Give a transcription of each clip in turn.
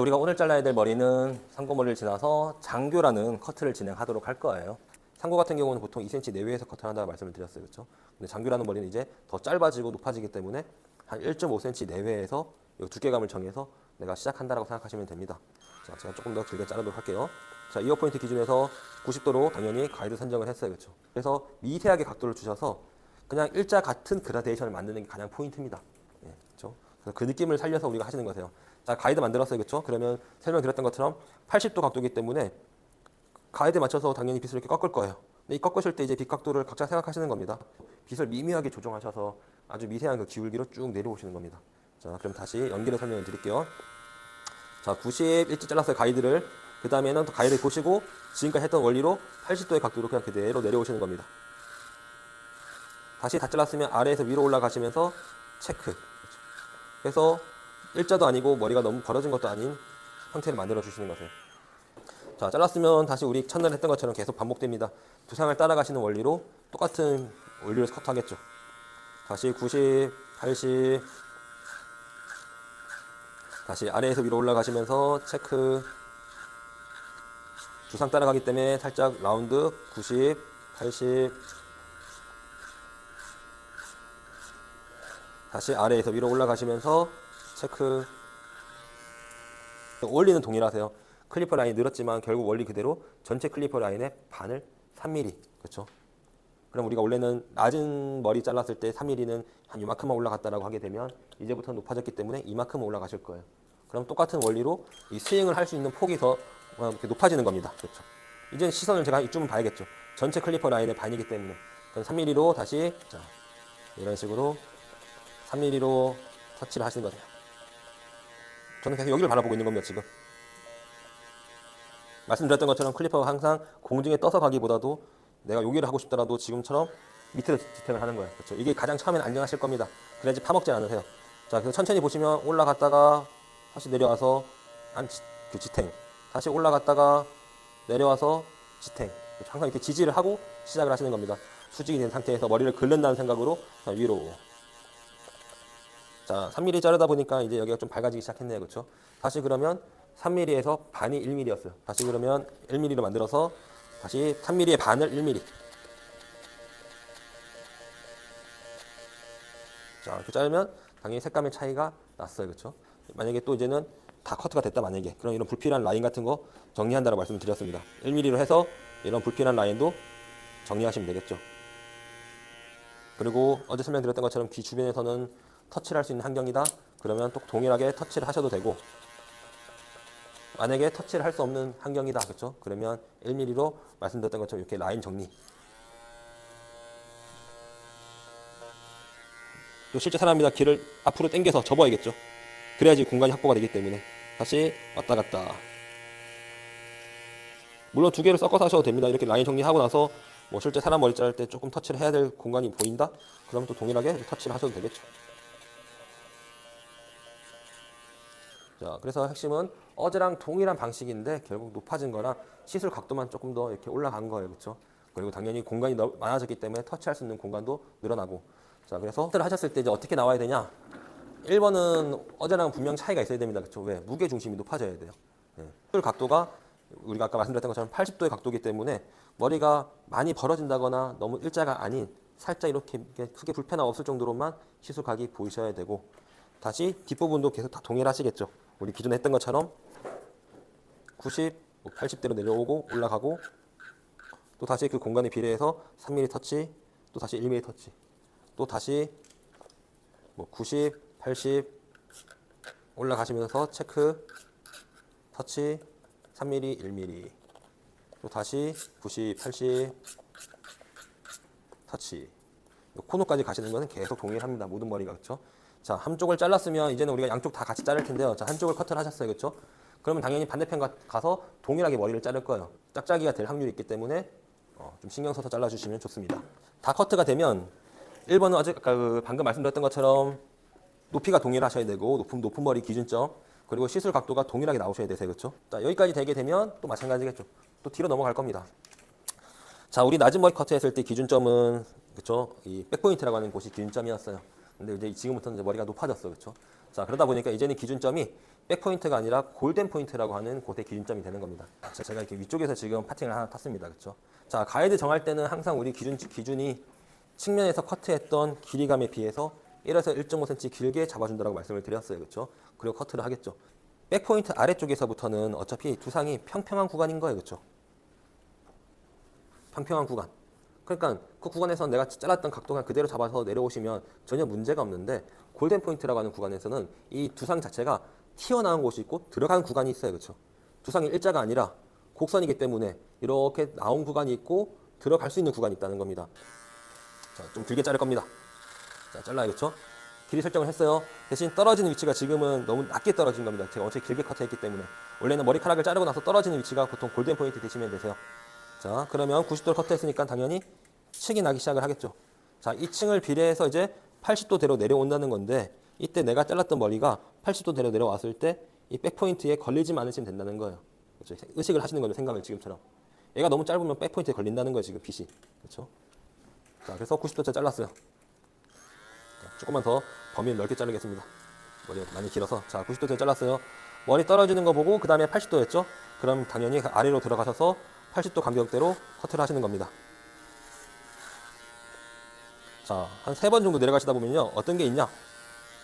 우리가 오늘 잘라야 될 머리는 상고머리를 지나서 장교라는 커트를 진행하도록 할 거예요. 상고 같은 경우는 보통 2cm 내외에서 커트를 한다고 말씀을 드렸어요. 그렇죠? 근데 장교라는 머리는 이제 더 짧아지고 높아지기 때문에 한 1.5cm 내외에서 이 두께감을 정해서 내가 시작한다라고 생각하시면 됩니다. 자, 제가 조금 더 길게 자르도록 할게요. 자, 이어 포인트 기준에서 90도로 당연히 가이드 선정을 했어요. 그렇죠? 그래서 미세하게 각도를 주셔서 그냥 일자 같은 그라데이션을 만드는 게 가장 포인트입니다. 예, 그렇죠? 그래서 그 느낌을 살려서 우리가 하시는 거세요. 자, 가이드 만들었어요. 그렇죠? 그러면 설명드렸던 것처럼 80도 각도이기 때문에 가이드에 맞춰서 당연히 빗을 이렇게 꺾을 거예요. 근데 이 꺾으실 때 이제 빗 각도를 각자 생각하시는 겁니다. 빗을 미미하게 조정하셔서 아주 미세한 그 기울기로 쭉 내려오시는 겁니다. 자, 그럼 다시 연기를 설명을 드릴게요. 자, 91지 잘랐어요. 가이드를. 그 다음에는 가이드 보시고 지금까지 했던 원리로 80도의 각도로 그냥 그대로 내려오시는 겁니다. 다시 다 잘랐으면 아래에서 위로 올라가시면서 체크. 그래서 일자도 아니고 머리가 너무 벌어진 것도 아닌 형태를 만들어 주시는 거세요. 자, 잘랐으면 다시 우리 첫날 했던 것처럼 계속 반복됩니다. 두상을 따라가시는 원리로 똑같은 원리로 커트하겠죠. 다시 90, 80, 다시 아래에서 위로 올라가시면서 체크. 두상 따라가기 때문에 살짝 라운드 90, 80, 다시 아래에서 위로 올라가시면서 체크. 원리는 동일하세요. 클리퍼 라인이 늘었지만 결국 원리 그대로 전체 클리퍼 라인의 반을 3mm. 그렇죠? 그럼 우리가 원래는 낮은 머리 잘랐을 때 3mm는 한 이만큼만 올라갔다라고 하게 되면 이제부터 높아졌기 때문에 이만큼 올라가실 거예요. 그럼 똑같은 원리로 이 스윙을 할 수 있는 폭이 더 이렇게 높아지는 겁니다. 그렇죠? 이제 시선을 제가 이쯤은 봐야겠죠. 전체 클리퍼 라인의 반이기 때문에. 그럼 3mm로 다시 자, 이런 식으로 3mm로 터치를 하시는 거예요. 저는 계속 여기를 바라보고 있는 겁니다. 지금 말씀드렸던 것처럼 클리퍼가 항상 공중에 떠서 가기보다도 내가 여기를 하고 싶더라도 지금처럼 밑으로 지탱을 하는 거예요. 그렇죠? 이게 가장 처음에는 안정하실 겁니다. 그래야지 파먹지 않으세요. 자, 그래서 천천히 보시면 올라갔다가 다시 내려와서 그 지탱, 다시 올라갔다가 내려와서 지탱. 그렇죠? 항상 이렇게 지지를 하고 시작을 하시는 겁니다. 수직이 된 상태에서 머리를 긁는다는 생각으로 자, 위로. 자, 3mm 자르다 보니까 이제 여기가 좀 밝아지기 시작했네요. 그렇죠? 다시 그러면 3mm에서 반이 1mm였어요. 다시 그러면 1mm로 만들어서 다시 3mm의 반을 1mm. 자, 이렇게 자르면 당연히 색감의 차이가 났어요. 그렇죠? 만약에 또 이제는 다 커트가 됐다 만약에 그럼 이런 불필요한 라인 같은 거 정리한다고 말씀을 드렸습니다. 1mm로 해서 이런 불필요한 라인도 정리하시면 되겠죠. 그리고 어제 설명드렸던 것처럼 귀 주변에서는 터치를 할 수 있는 환경이다. 그러면 또 동일하게 터치를 하셔도 되고 만약에 터치를 할 수 없는 환경이다. 그렇죠? 그러면 1mm로 말씀드렸던 것처럼 이렇게 라인 정리. 또 실제 사람이다 귀를 앞으로 당겨서 접어야겠죠. 그래야지 공간이 확보가 되기 때문에 다시 왔다 갔다. 물론 두 개를 섞어서 하셔도 됩니다. 이렇게 라인 정리하고 나서 뭐 실제 사람 머리 자를 때 조금 터치를 해야 될 공간이 보인다? 그러면 또 동일하게 터치를 하셔도 되겠죠. 자, 그래서 핵심은 어제랑 동일한 방식인데 결국 높아진 거랑 시술 각도만 조금 더 이렇게 올라간 거예요. 그렇죠? 그리고 당연히 공간이 많아졌기 때문에 터치할 수 있는 공간도 늘어나고. 자, 그래서 커트를 하셨을 때 이제 어떻게 나와야 되냐? 1번은 어제랑 분명 차이가 있어야 됩니다. 그렇죠? 왜? 무게 중심이 높아져야 돼요. 네. 시술 각도가 우리가 아까 말씀드렸던 것처럼 80도의 각도이기 때문에 머리가 많이 벌어진다거나 너무 일자가 아닌 살짝 이렇게 크게 불편함 없을 정도로만 시술각이 보이셔야 되고 다시 뒷부분도 계속 다 동일하시겠죠. 우리 기존에 했던 것처럼 90, 80대로 내려오고 올라가고 또 다시 그 공간에 비례해서 3mm 터치, 또 다시 1mm 터치, 또 다시 90, 80 올라가시면서 체크, 터치, 3mm, 1mm, 또 다시 90, 80 터치. 코너까지 가시는 것은 계속 동일합니다. 모든 머리가. 그렇죠? 자, 한쪽을 잘랐으면 이제는 우리가 양쪽 다 같이 자를 텐데요. 자, 한쪽을 커트를 하셨어요. 그렇죠? 그러면 당연히 반대편 가서 동일하게 머리를 자를 거예요. 짝짝이가 될 확률이 있기 때문에 좀 신경 써서 잘라주시면 좋습니다. 다 커트가 되면 1번은 아까 방금 말씀드렸던 것처럼 높이가 동일하셔야 되고 높은 머리 기준점 그리고 시술 각도가 동일하게 나오셔야 되세요. 그렇죠? 자, 여기까지 되게 되면 또 마찬가지겠죠. 또 뒤로 넘어갈 겁니다. 자, 우리 낮은 머리 커트했을 때 기준점은 그렇죠? 이 백포인트라고 하는 곳이 기준점이었어요. 근데 이제 지금부터는 이제 머리가 높아졌어. 그렇죠? 자, 그러다 보니까 이제는 기준점이 백포인트가 아니라 골든 포인트라고 하는 곳의 기준점이 되는 겁니다. 자, 제가 이렇게 위쪽에서 지금 파팅을 하나 탔습니다. 그렇죠? 자, 가이드 정할 때는 항상 우리 기준이 측면에서 커트했던 길이감에 비해서 1에서 1.5cm 길게 잡아준다고 말씀을 드렸어요. 그렇죠? 그리고 커트를 하겠죠. 백포인트 아래쪽에서부터는 어차피 두상이 평평한 구간인 거예요. 그렇죠? 평평한 구간. 그러니까 그 구간에서 내가 잘랐던 각도가 그대로 잡아서 내려오시면 전혀 문제가 없는데 골든 포인트라고 하는 구간에서는 이 두상 자체가 튀어나온 곳이 있고 들어가는 구간이 있어요. 그렇죠? 두상이 일자가 아니라 곡선이기 때문에 이렇게 나온 구간이 있고 들어갈 수 있는 구간이 있다는 겁니다. 자, 좀 길게 자를 겁니다. 자, 잘라야겠죠? 길이 설정을 했어요. 대신 떨어지는 위치가 지금은 너무 낮게 떨어진 겁니다. 제가 엄청 길게 커트했기 때문에. 원래는 머리카락을 자르고 나서 떨어지는 위치가 보통 골든 포인트 되시면 되세요. 자, 그러면 90도를 커트했으니까 당연히 층이 나기 시작을 하겠죠. 자, 이 층을 비례해서 이제 80도대로 내려온다는 건데 이때 내가 잘랐던 머리가 80도대로 내려왔을 때 이 백포인트에 걸리지만 않으시면 된다는 거예요. 그렇죠? 의식을 하시는 거죠. 생각을 지금처럼. 얘가 너무 짧으면 백포인트에 걸린다는 거예요. 지금 빗이. 그렇죠? 자, 그래서 90도째 잘랐어요. 자, 조금만 더 범위를 넓게 자르겠습니다. 머리가 많이 길어서. 자, 90도째 잘랐어요. 머리 떨어지는 거 보고 그 다음에 80도였죠? 그럼 당연히 아래로 들어가셔서 80도 간격대로 커트를 하시는 겁니다. 자, 한 3번 정도 내려가시다 보면요. 어떤 게 있냐?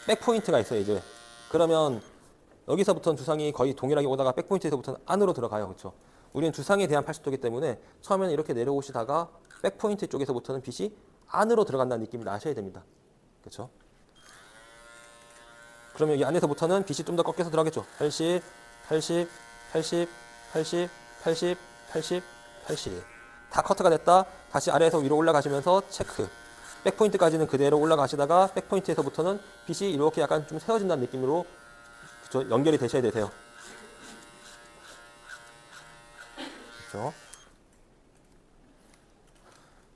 백포인트가 있어요, 이제. 그러면 여기서부터는 두상이 거의 동일하게 오다가 백포인트에서부터는 안으로 들어가요. 그렇죠? 우리는 두상에 대한 80도이기 때문에 처음에는 이렇게 내려오시다가 백포인트 쪽에서부터는 빗이 안으로 들어간다는 느낌을 아셔야 됩니다. 그렇죠? 그러면 여기 안에서부터는 빗이 좀 더 꺾여서 들어가겠죠. 80, 80, 80, 80, 80, 80, 80. 다 커트가 됐다. 다시 아래에서 위로 올라가시면서 체크. 백포인트까지는 그대로 올라가시다가 백포인트에서부터는 빗이 이렇게 약간 좀 세워진다는 느낌으로 그렇죠? 연결이 되셔야 되세요. 그렇죠?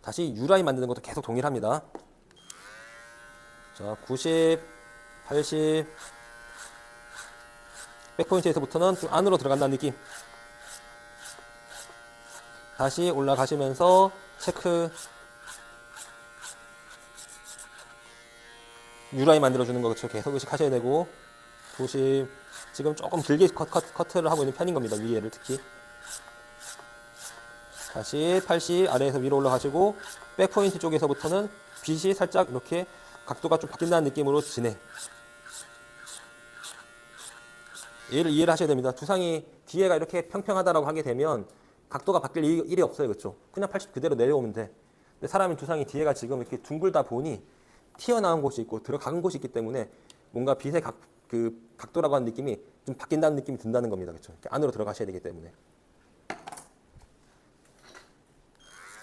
다시 U라인 만드는 것도 계속 동일합니다. 자, 90, 80 백포인트에서부터는 좀 안으로 들어간다는 느낌. 다시 올라가시면서 체크. U라인 만들어주는 거 그렇죠? 계속 의식하셔야 되고 90 지금 조금 길게 커트를 하고 있는 편인 겁니다. 위에를 특히. 다시 80 아래에서 위로 올라가시고 백포인트 쪽에서부터는 빗이 살짝 이렇게 각도가 좀 바뀐다는 느낌으로 진행. 얘를 이해를 하셔야 됩니다. 두상이 뒤에가 이렇게 평평하다라고 하게 되면 각도가 바뀔 일이 없어요. 그렇죠? 그냥 80 그대로 내려오면 돼. 근데 사람은 두상이 뒤에가 지금 이렇게 둥글다 보니 튀어나온 곳이 있고 들어간 곳이 있기 때문에 뭔가 빗의 각도라고 하는 느낌이 좀 바뀐다는 느낌이 든다는 겁니다. 그렇죠? 이렇게 안으로 들어가셔야 되기 때문에.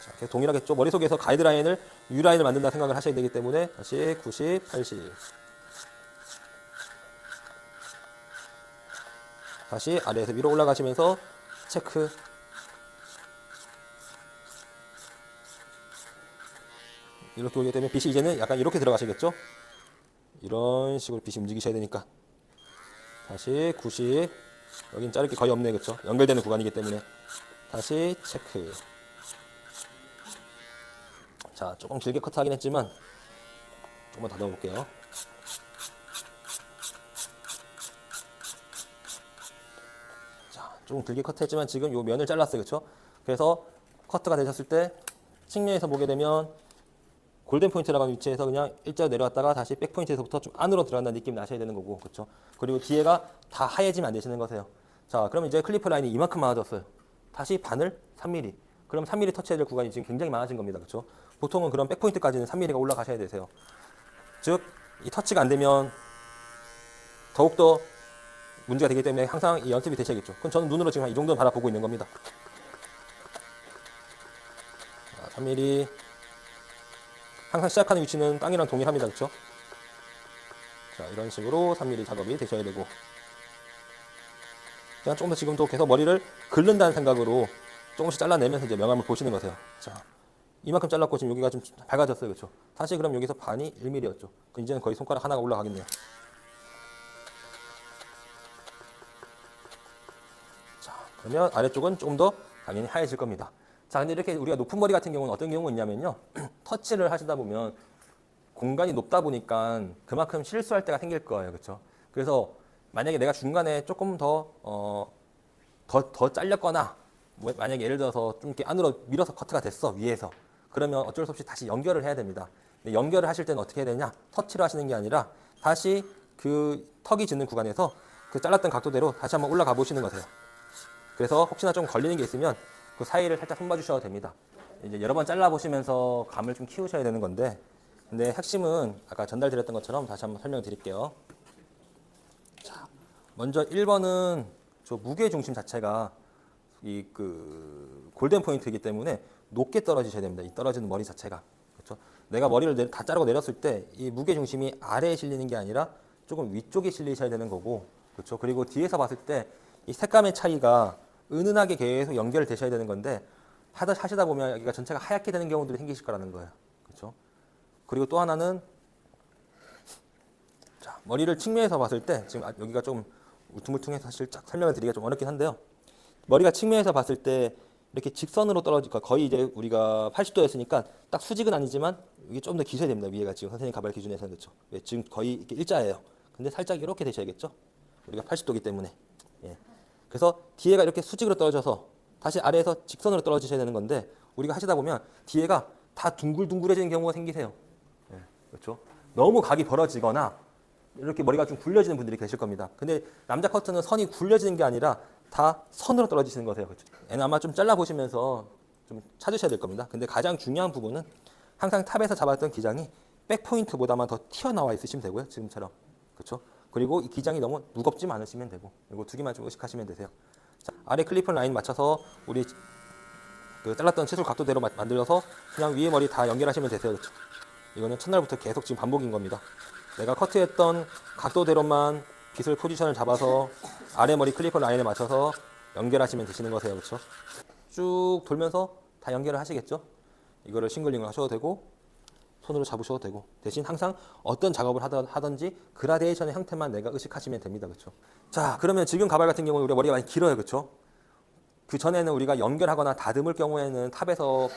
자, 계속 동일하겠죠? 머릿속에서 가이드라인을 U라인을 만든다 생각을 하셔야 되기 때문에 다시 90, 80. 다시 아래에서 위로 올라가시면서 체크. 이렇게 오게 되면 빗이 이제는 약간 이렇게 들어가시겠죠? 이런 식으로 빗이 움직이셔야 되니까. 다시 90. 여긴 자를 게 거의 없네. 그렇죠? 연결되는 구간이기 때문에. 다시 체크. 자, 조금 길게 커트하긴 했지만 조금만 더 넣어볼게요. 자, 조금 길게 커트했지만 지금 이 면을 잘랐어요. 그렇죠? 그래서 커트가 되셨을 때 측면에서 보게 되면 골든 포인트라고 하는 위치에서 그냥 일자로 내려왔다가 다시 백 포인트에서부터 좀 안으로 들어간다는 느낌이 나셔야 되는 거고, 그렇죠? 그리고 뒤에가 다 하얘지면 안 되시는 거세요. 자, 그럼 이제 클리프 라인이 이만큼 많아졌어요. 다시 바늘 3mm. 그럼 3mm 터치해야 될 구간이 지금 굉장히 많아진 겁니다, 그렇죠? 보통은 그럼 백 포인트까지는 3mm가 올라가셔야 되세요. 즉, 이 터치가 안 되면 더욱더 문제가 되기 때문에 항상 이 연습이 되셔야겠죠. 그럼 저는 눈으로 지금 이 정도는 바라보고 있는 겁니다. 자, 3mm. 항상 시작하는 위치는 땅이랑 동일합니다. 그렇죠? 자, 이런 식으로 3mm 작업이 되셔야 되고, 그냥 조금 더 지금도 계속 머리를 긁는다는 생각으로 조금씩 잘라내면서 이제 명암을 보시는 거세요. 자, 이만큼 잘랐고 지금 여기가 좀 밝아졌어요. 그렇죠? 다시 그럼 여기서 반이 1mm였죠. 이제는 거의 손가락 하나가 올라가겠네요. 자, 그러면 아래쪽은 조금 더 당연히 하얘질 겁니다. 자, 근데 이렇게 우리가 높은 머리 같은 경우는 어떤 경우가 있냐면요. 터치를 하시다 보면 공간이 높다 보니까 그만큼 실수할 때가 생길 거예요. 그렇죠? 그래서 만약에 내가 중간에 조금 더 잘렸거나 뭐 만약에 예를 들어서 좀 이렇게 안으로 밀어서 커트가 됐어 위에서 그러면 어쩔 수 없이 다시 연결을 해야 됩니다. 근데 연결을 하실 때는 어떻게 해야 되냐? 터치를 하시는 게 아니라 다시 그 턱이 짓는 구간에서 그 잘랐던 각도대로 다시 한번 올라가 보시는 거세요. 그래서 혹시나 좀 걸리는 게 있으면 그 사이를 살짝 손봐 주셔도 됩니다. 이제 여러 번 잘라 보시면서 감을 좀 키우셔야 되는 건데 근데 핵심은 아까 전달드렸던 것처럼 다시 한번 설명드릴게요. 자, 먼저 1번은 저 무게 중심 자체가 이 그 골든 포인트이기 때문에 높게 떨어지셔야 됩니다. 이 떨어지는 머리 자체가. 그렇죠? 내가 머리를 다 자르고 내렸을 때 이 무게 중심이 아래에 실리는 게 아니라 조금 위쪽에 실리셔야 되는 거고. 그렇죠? 그리고 뒤에서 봤을 때 이 색감의 차이가 은은하게 계속 연결되셔야 되는 건데 하시다 보면 여기가 전체가 하얗게 되는 경우들이 생기실 거라는 거예요. 그렇죠? 그리고 또 하나는 자, 머리를 측면에서 봤을 때 지금 여기가 좀 울퉁불퉁해서 사실 쫙 설명을 드리기가 좀 어렵긴 한데요. 머리가 측면에서 봤을 때 이렇게 직선으로 떨어지니까 거의 이제 우리가 80도였으니까 딱 수직은 아니지만 이게 좀 더 기셔야 됩니다. 위에가 지금 선생님 가발 기준에서는 그렇죠. 예, 지금 거의 이렇게 일자예요. 근데 살짝 이렇게 되셔야겠죠. 우리가 80도기 때문에. 예. 그래서 뒤에가 이렇게 수직으로 떨어져서 다시 아래에서 직선으로 떨어지셔야 되는 건데 우리가 하시다 보면 뒤에가 다 둥글둥글해지는 경우가 생기세요. 예. 그렇죠. 너무 각이 벌어지거나 이렇게 머리가 좀 굴려지는 분들이 계실 겁니다. 근데 남자 커트는 선이 굴려지는 게 아니라 다 선으로 떨어지시는 거세요. 그렇죠? 얘는 아마 좀 잘라보시면서 좀 찾으셔야 될 겁니다. 근데 가장 중요한 부분은 항상 탑에서 잡았던 기장이 백 포인트보다만 더 튀어나와 있으시면 되고요. 지금처럼. 그렇죠? 그리고 이 기장이 너무 무겁지 않으시면 되고 이거 두 개만 좀 의식하시면 되세요. 자, 아래 클리프 라인 맞춰서 우리 그 잘랐던 치술 각도대로 만들어서 그냥 위에 머리 다 연결하시면 되세요. 그렇죠? 이거는 첫날부터 계속 지금 반복인 겁니다. 내가 커트했던 각도대로만 빗을 포지션을 잡아서 아래 머리 클리퍼 라인에 맞춰서 연결하시면 되시는 거세요. 그렇죠? 쭉 돌면서 다 연결을 하시겠죠? 이거를 싱글링을 하셔도 되고 손으로 잡으셔도 되고 대신 항상 어떤 작업을 하든지 그라데이션의 형태만 내가 의식하시면 됩니다. 그렇죠? 자, 그러면 지금 가발 같은 경우는 우리가 머리가 많이 길어요. 그렇죠? 그 전에는 우리가 연결하거나 다듬을 경우에는 탑에서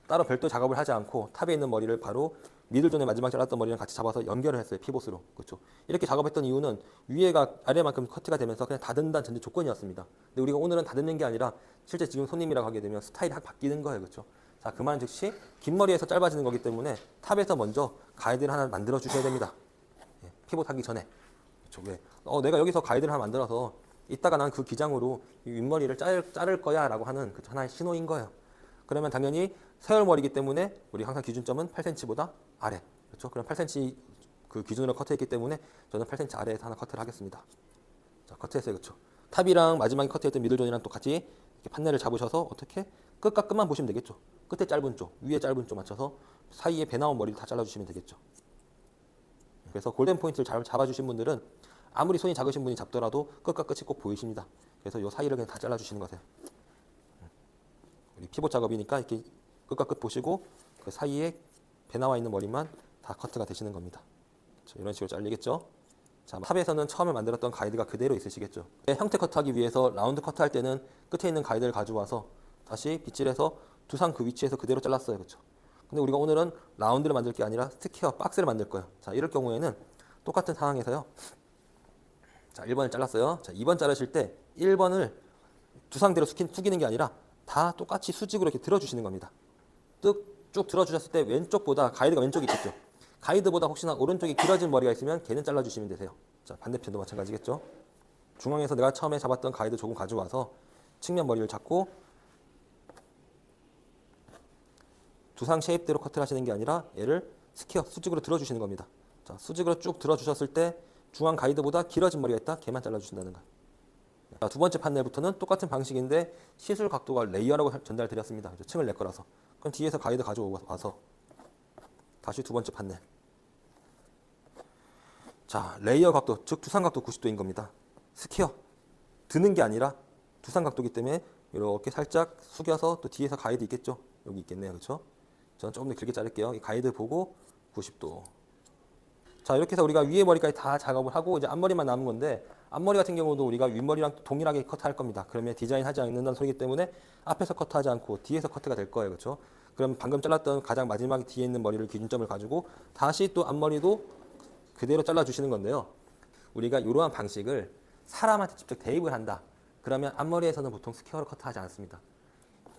따로 별도 작업을 하지 않고 탑에 있는 머리를 바로 미들존에 마지막 잘랐던 머리랑 같이 잡아서 연결을 했어요. 피봇으로. 그렇죠? 이렇게 작업했던 이유는 위에가 아래만큼 커트가 되면서 그냥 다듬는 전제 조건이었습니다. 근데 우리가 오늘은 다듬는 게 아니라 실제 지금 손님이라고 하게 되면 스타일이 확 바뀌는 거예요. 그렇죠? 자, 그만 즉시 긴 머리에서 짧아지는 거기 때문에 탑에서 먼저 가이드를 하나 만들어 주셔야 됩니다. 예, 피봇 하기 전에. 그렇죠? 왜? 내가 여기서 가이드를 하나 만들어서 이따가 난 그 기장으로 이 윗머리를 자를 거야 라고 하는 그 하나의 신호인 거예요. 그러면 당연히 서열머리이기 때문에 우리 항상 기준점은 8cm보다 아래. 그렇죠? 그럼 8cm 그 기준으로 커트했기 때문에 저는 8cm 아래에서 하나 커트를 하겠습니다. 자, 커트했어요. 그렇죠? 탑이랑 마지막에 커트했던 미들존이랑 똑같이 이렇게 판넬을 잡으셔서 어떻게 끝과 끝만 보시면 되겠죠. 끝에 짧은 쪽, 위에 짧은 쪽 맞춰서 사이에 배 나온 머리를 다 잘라주시면 되겠죠. 그래서 골든 포인트를 잘 잡아주신 분들은 아무리 손이 작으신 분이 잡더라도 끝과 끝이 꼭 보이십니다. 그래서 이 사이를 그냥 다 잘라주시는 거세요. 우리 피봇 작업이니까 이렇게 끝과 끝 보시고 그 사이에 배 나와 있는 머리만 다 커트가 되시는 겁니다. 자, 이런 식으로 잘리겠죠. 자, 탑에서는 처음에 만들었던 가이드가 그대로 있으시겠죠. 형태 커트하기 위해서 라운드 커트할 때는 끝에 있는 가이드를 가져와서 다시 빗질해서 두상 그 위치에서 그대로 잘랐어요. 그렇죠? 근데 우리가 오늘은 라운드를 만들 게 아니라 스퀘어 박스를 만들 거예요. 자, 이럴 경우에는 똑같은 상황에서요. 자, 1번을 잘랐어요. 자, 2번 자르실 때 1번을 두상대로 숙이는 게 아니라 다 똑같이 수직으로 이렇게 들어주시는 겁니다. 쭉 들어주셨을 때 왼쪽보다 가이드가 왼쪽이 있겠죠. 가이드보다 혹시나 오른쪽이 길어진 머리가 있으면 걔는 잘라주시면 되세요. 자, 반대편도 마찬가지겠죠. 중앙에서 내가 처음에 잡았던 가이드 조금 가져와서 측면 머리를 잡고 두상 쉐입대로 커트를 하시는 게 아니라 얘를 스퀘어 수직으로 들어주시는 겁니다. 자, 수직으로 쭉 들어주셨을 때 중앙 가이드보다 길어진 머리가 있다? 걔만 잘라주신다는 거예요. 자, 두 번째 판넬부터는 똑같은 방식인데 시술 각도가 레이어라고 전달드렸습니다. 층을 낼 거라서. 그럼 뒤에서 가이드 가져와서 다시 두 번째 판넬. 자, 레이어 각도, 즉 두상 각도 90도인 겁니다. 스퀘어. 드는 게 아니라 두상 각도이기 때문에 이렇게 살짝 숙여서 또 뒤에서 가이드 있겠죠? 여기 있겠네요. 그렇죠? 저는 조금 더 길게 자를게요. 이 가이드 보고 90도. 자, 이렇게 해서 우리가 위에 머리까지 다 작업을 하고 이제 앞머리만 남은 건데 앞머리 같은 경우도 우리가 윗머리랑 동일하게 커트할 겁니다. 그러면 디자인하지 않는다는 소리이기 때문에 앞에서 커트하지 않고 뒤에서 커트가 될 거예요. 그렇죠? 그럼 방금 잘랐던 가장 마지막 뒤에 있는 머리를 기준점을 가지고 다시 또 앞머리도 그대로 잘라주시는 건데요. 우리가 이러한 방식을 사람한테 직접 대입을 한다. 그러면 앞머리에서는 보통 스퀘어로 커트하지 않습니다.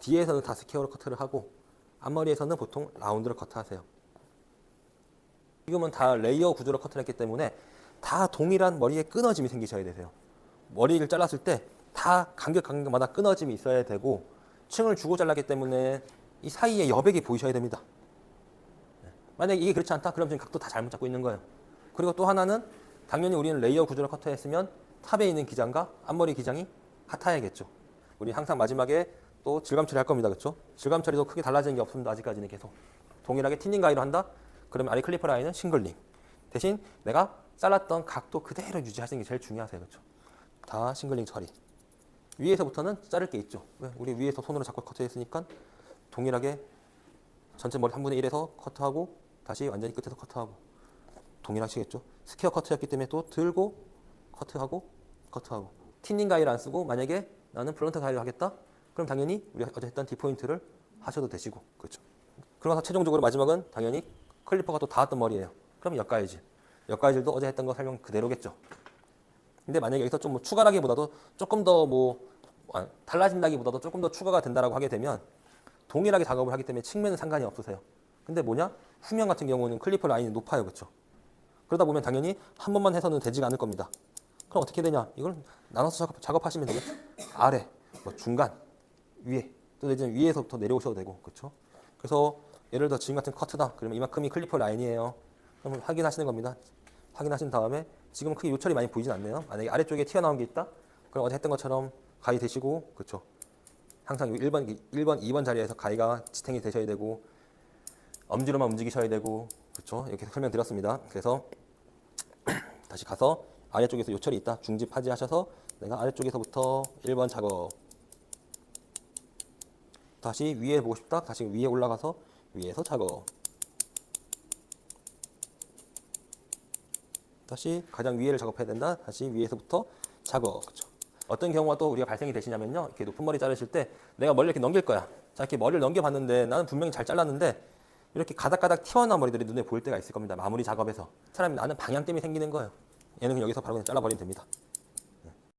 뒤에서는 다 스퀘어로 커트를 하고 앞머리에서는 보통 라운드로 커트하세요. 지금은 다 레이어 구조로 커트를 했기 때문에 다 동일한 머리에 끊어짐이 생기셔야 되세요. 머리를 잘랐을 때 다 간격마다 끊어짐이 있어야 되고 층을 주고 잘랐기 때문에 이 사이에 여백이 보이셔야 됩니다. 만약에 이게 그렇지 않다? 그럼 지금 각도 다 잘못 잡고 있는 거예요. 그리고 또 하나는 당연히 우리는 레이어 구조로 커트했으면 탑에 있는 기장과 앞머리 기장이 같아야겠죠. 우리 항상 마지막에 또 질감 처리 할 겁니다. 그렇죠? 질감 처리도 크게 달라지는 게 없습니다. 아직까지는 계속. 동일하게 티닝 가위로 한다? 그러면 아래 클리퍼 라인은 싱글링. 대신 내가 잘랐던 각도 그대로 유지하시는 게 제일 중요하세요. 그렇죠? 다 싱글링 처리. 위에서부터는 자를 게 있죠. 왜? 우리 위에서 손으로 잡고 커트했으니까 동일하게 전체 머리 3분의 1에서 커트하고 다시 완전히 끝에서 커트하고 동일하시겠죠. 스퀘어 커트였기 때문에 또 들고 커트하고 커트하고 티닝 가위를 안 쓰고 만약에 나는 플런트 가위를 하겠다? 그럼 당연히 우리가 어제 했던 D포인트를 하셔도 되시고 그렇죠. 그러고 나서 최종적으로 마지막은 당연히 클리퍼가 또 닿았던 머리예요. 그럼 옆가위질. 옆가위질도 어제 했던 거 설명 그대로겠죠. 근데 만약에 여기서 좀 뭐 추가라기보다도 조금 더 달라진다기보다도 조금 더 추가가 된다라고 하게 되면 동일하게 작업을 하기 때문에 측면은 상관이 없으세요. 근데 뭐냐? 후면 같은 경우는 클리퍼 라인이 높아요. 그렇죠? 그러다 보면 당연히 한 번만 해서는 되지가 않을 겁니다. 그럼 어떻게 되냐? 이걸 나눠서 작업하시면 되겠죠? 아래, 뭐 중간, 위에, 또 이제 위에서부터 내려오셔도 되고, 그렇죠? 그래서 예를 들어 지금 같은 커트다. 그러면 이만큼이 클리퍼 라인이에요. 그럼 확인하시는 겁니다. 확인하신 다음에 지금은 크게 요철이 많이 보이진 않네요. 만약에 아래쪽에 튀어나온 게 있다? 그럼 어제 했던 것처럼 가위 대시고, 그렇죠? 항상 1번, 2번 자리에서 가위가 지탱이 되셔야 되고 엄지로만 움직이셔야 되고 그렇죠? 이렇게 설명드렸습니다. 그래서 다시 가서 아래쪽에서 요철이 있다. 중집 하지하셔서 내가 아래쪽에서부터 1번 작업 다시 위에 보고 싶다. 다시 위에 올라가서 위에서 작업 다시 가장 위에를 작업해야 된다. 다시 위에서부터 작업 그렇죠? 어떤 경우가 또 우리가 발생이 되시냐면요. 이렇게 높은 머리 자르실 때 내가 머리를 이렇게 넘길 거야. 자, 이렇게 머리를 넘겨봤는데 나는 분명히 잘 잘랐는데 이렇게 가닥가닥 튀어나온 머리들이 눈에 보일 때가 있을 겁니다. 마무리 작업에서. 사람이 나는 방향 때문에 생기는 거예요. 얘는 그냥 여기서 바로 그냥 잘라버리면 됩니다.